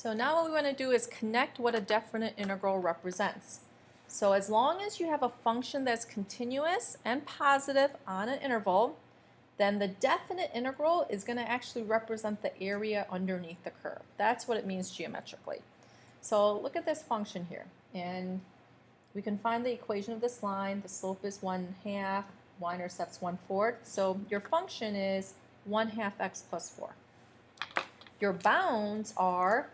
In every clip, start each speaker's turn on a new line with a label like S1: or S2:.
S1: So now what we want to do is connect what a definite integral represents. So as long as you have a function that's continuous and positive on an interval, then the definite integral is going to actually represent the area underneath the curve. That's what it means geometrically. So look at this function here, and we can find the equation of this line. The slope is 1/2, y-intercept's 1/4. So your function is 1/2 x plus 4. Your bounds are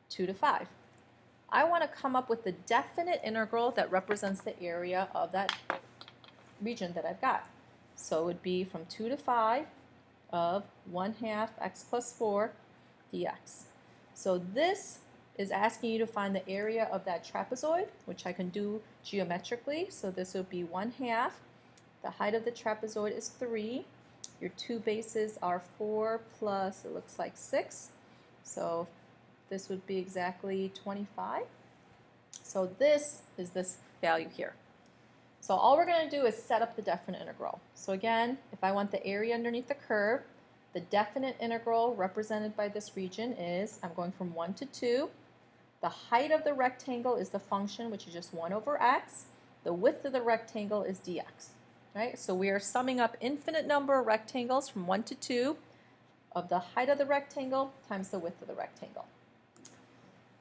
S1: 2 to 5. I want to come up with the definite integral that represents the area of that region that I've got. So it would be from 2 to 5 of 1/2 x plus 4 dx. So this is asking you to find the area of that trapezoid, which I can do geometrically. So this would be 1/2. The height of the trapezoid is 3. Your two bases are 4 plus, it looks like 6. So this would be exactly 25. So this is this value here. So all we're going to do is set up the definite integral. So again, if I want the area underneath the curve, the definite integral represented by this region is, I'm going from 1 to 2. The height of the rectangle is the function, which is just 1 over x. The width of the rectangle is dx. Right? So we are summing up infinite number of rectangles from 1 to 2 of the height of the rectangle times the width of the rectangle.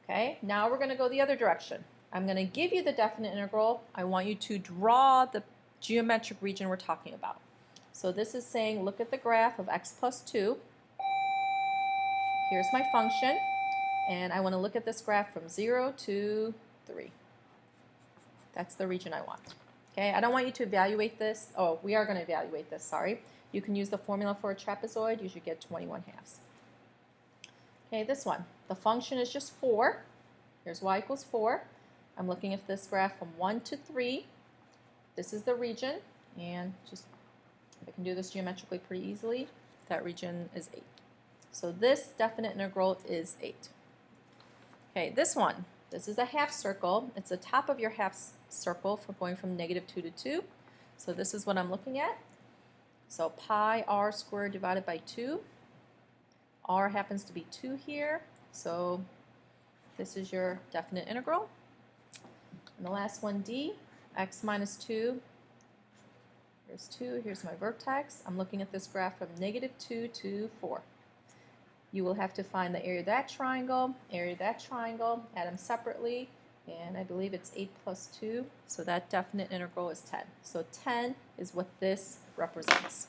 S1: Okay, now we're going to go the other direction. I'm going to give you the definite integral. I want you to draw the geometric region we're talking about. So this is saying, look at the graph of x plus 2. Here's my function, and I want to look at this graph from 0 to 3. That's the region I want. Okay, I don't want you to evaluate this. Oh, we are going to evaluate this, sorry. You can use the formula for a trapezoid. You should get 21/2. Okay, this one. The function is just 4. Here's y equals 4. I'm looking at this graph from 1 to 3. This is the region, and just I can do this geometrically pretty easily. That region is 8. So this definite integral is 8. Okay, this one. This is a half circle. It's the top of your half circle for going from -2 to 2. So this is what I'm looking at. So pi r squared divided by 2. R happens to be 2 here. So this is your definite integral. And the last one, d, x minus 2. Here's 2. Here's my vertex. I'm looking at this graph from -2 to 4. You will have to find the area of that triangle, add them separately, and I believe it's 8 plus 2, so that definite integral is 10. So 10 is what this represents.